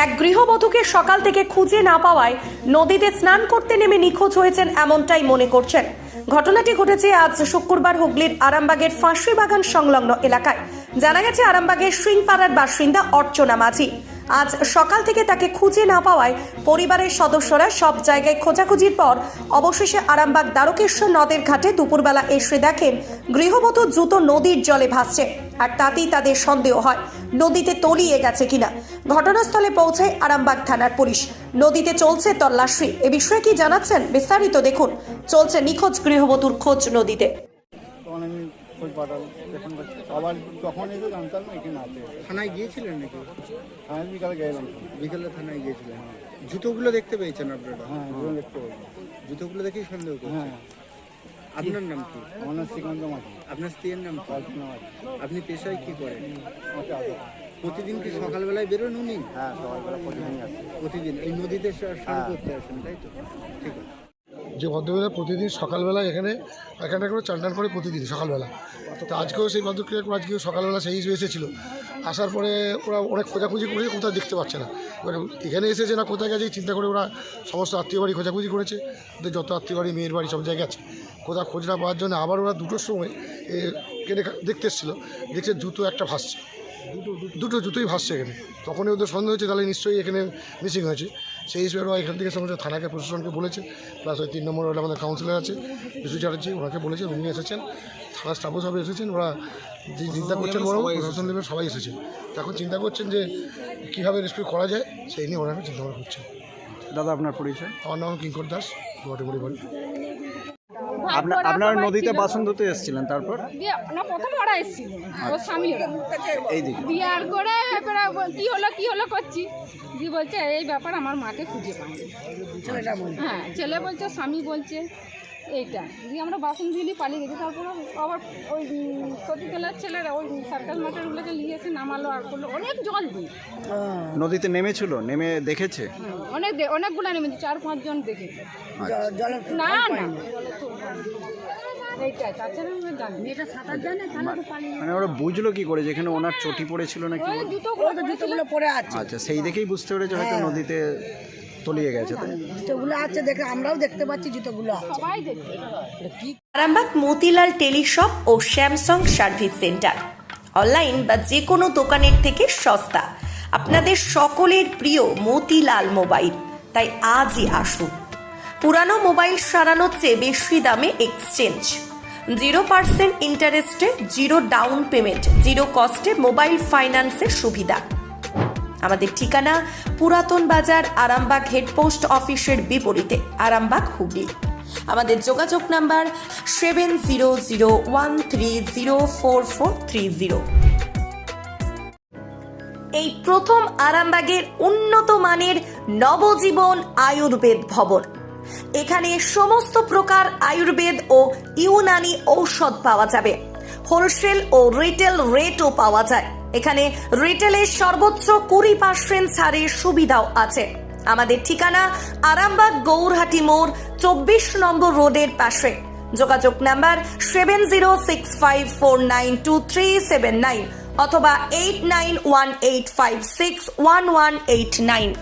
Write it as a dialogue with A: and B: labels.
A: এক গৃহবধূকে সকাল থেকে খুঁজে না পাওয়ায় নদীতে স্নান করতে নেমে নিখোঁজ হয়েছেন এমনটাই মনে করছেন। ঘটনাটি ঘটেছে আজ শুক্রবার হুগলির আরামবাগের ফাঁসি বাগান সংলগ্ন এলাকায়। জানা গেছে আরামবাগের সিংপাড়ার বাসিন্দা অর্চনা মাঝি আজ সকাল থেকে তাকে খুঁজে না পাওয়ায় পরিবারের সদস্যরা সব জায়গায় খোঁজাখুঁজির পর অবশেষে আরামবাগ দ্বারকেশ্বর নদের ঘাটে দুপুরবেলা এসে দেখেন গৃহবধূ দ্রুত নদীর জলে ভাসছে, আর তাতেই তাদের সন্দেহ হয় নদীতে তলিয়ে গেছে কিনা। ঘটনাস্থলে পৌঁছায় আরামবাগ থানার পুলিশ। নদীতে চলছে তল্লাশি। এ বিষয়ে কি জানাচ্ছেন বিস্তারিত দেখুন। চলছে নিখোঁজ গৃহবধূর খোঁজ নদীতে।
B: আবার তখন এসে জানতাম না এখানে আছে।
C: থানায় গিয়েছিলেন নাকি?
B: হ্যাঁ, বিকালে গেলাম।
C: বিকেলে থানায় গিয়েছিলেন। জুতোগুলো দেখতে পেয়েছেন আপনারা?
B: হ্যাঁ, জুতো দেখতে পাবো।
C: জুতোগুলো দেখেই সন্দেহ করছেন?
B: হ্যাঁ।
C: আপনার নাম কি?
B: আমার নাম শ্রীকান্ত মাঝি।
C: আপনার স্ত্রীর নাম কি?
B: অর্চনা মাঝি।
C: আপনি পেশায় কি করেন?
B: আচ্ছা, আচ্ছা।
C: প্রতিদিন কি সকালবেলায় বেরোন উনি?
B: হ্যাঁ, সকালবেলা প্রতিদিনই আছে।
C: প্রতিদিন এই নদীতে স্নান করতে আসেন, তাই তো? ঠিক আছে।
D: যে ভদ্রবেলা প্রতিদিন সকালবেলা এখানে করে চান করে প্রতিদিন সকালবেলা, তো আজকেও সেই ভদ্রক্রিয়া করে আজকেও সকালবেলা সেই হিসেবে এসেছিলো। আসার পরে ওরা অনেক খোঁজাখুঁজি করেছে, কোথাও দেখতে পাচ্ছে না। এবার এখানে এসেছে না কোথায় গেছে চিন্তা করে ওরা সমস্ত আত্মীয় বাড়ি খোঁজাখুঁজি করেছে। ওদের যত আত্মীয় বাড়ি, মেয়ের বাড়ি সব জায়গায় আছে। কোথাও খোঁজ না পাওয়ার জন্য আবার ওরা 2টোর সময় কেটে দেখতে এসেছিলো, দেখছে জুতো একটা ভাসছে, দুটো জুতোই ভাসছে এখানে। তখনই ওদের সন্দেহ হচ্ছে তাহলে নিশ্চয়ই এখানে মিসিং হয়েছে। সেই হিসেবে ওরা এখান থেকে সমস্ত থানাকে, প্রশাসনকে বলেছে। প্লাস ওই 3 নম্বর ওরা আমাদের কাউন্সিলর আছে বিশু চ্যাটার্জি, ওনাকে বলেছে, উনি এসেছেন। থানার স্টাফও সব এসেছেন। ওরা যে চিন্তা করছেন, বড় প্রশাসন লেভেল সবাই এসেছেন। এখন চিন্তা করছেন যে কীভাবে রেস্কিউ করা যায়, সেই নিয়ে ওরা চিন্তা ভাবনা করছেন।
E: দাদা, আপনার পরিচয়?
D: আমার নাম কিঙ্কর দাস, গুয়াহাটি বাড়ি।
E: আপনারা নদীতে বাসন ধুতে এসেছিলেন, তারপর?
F: না, প্রথম ওরা এসেছিল, ওর স্বামী ওরা
E: এই দিকে
F: বিয়ার করে কি হলো করছি দি বলছে এই ব্যাপার, আমার মাকে খুঁজে পাইনি। হ্যাঁ, ছেলে বলছে, স্বামী বলছে এইটা দিয়ে আমরা বাসন ধুলি পালিয়ে গেছি। তারপর আবার ওই সতীতলার ছেলেরা ওই সার্কাস মাস্টারগুলোকে নিয়ে এসে নামালো, আর করলো অনেক জল দিয়ে।
E: নদীতে নেমেছিল, নেমে দেখেছে?
F: অনেকগুলো নেমেছে, 4-5 জন দেখেছে। না না,
E: মানে ওরা বুঝলো কি করে যেখানে ওনার চটি পড়েছিল নাকি?
F: জুতোগুলো
G: পরে আছে।
E: আচ্ছা, সেই দেখেই বুঝতে পেরেছে হয়তো নদীতে তলিয়ে গেছে। তাই
G: জুতোগুলো আছে দেখে আমরাও দেখতে পাচ্ছি জুতোগুলো আছে।
F: সবাই দেখছে।
A: আরামবাগ মতিলাল টেলিশপ ও স্যামসাং সার্ভিস সেন্টার অনলাইন বা যে কোনো দোকানের থেকে সস্তা। আপনাদের সকলের প্রিয় মতিলাল মোবাইল। তাই আজই আসুন। পুরানো মোবাইল সারানোর চেয়ে বেশি দামে এক্সচেঞ্জ, 0% ইন্টারেস্টে, 0 ডাউন পেমেন্ট, 0 কস্টে মোবাইল ফাইন্যান্সের সুবিধা। আমাদের ঠিকানা পুরাতন বাজার, আরামবাগ হেডপোস্ট অফিসের বিপরীতে, আরামবাগ, হুগলি। আমাদের যোগাযোগ নাম্বার 7001304430। এই প্রথম আরামবাগের উন্নত মানের নবজীবন আয়ুর্বেদ ভবন। এখানে সমস্ত প্রকার আয়ুর্বেদ ও ইউনানি ঔষধ পাওয়া যাবে। হোলসেল ও রিটেল রেটও পাওয়া যায়। এখানে রিটেলের সর্বোচ্চ 20% ছাড়ের সুবিধাও আছে। আমাদের ঠিকানা আরামবাগ গৌরহাটি মোড়, 24 নম্বর রোডের পাশে। যোগাযোগ নাম্বার 7065492379 অথবা 8918561189।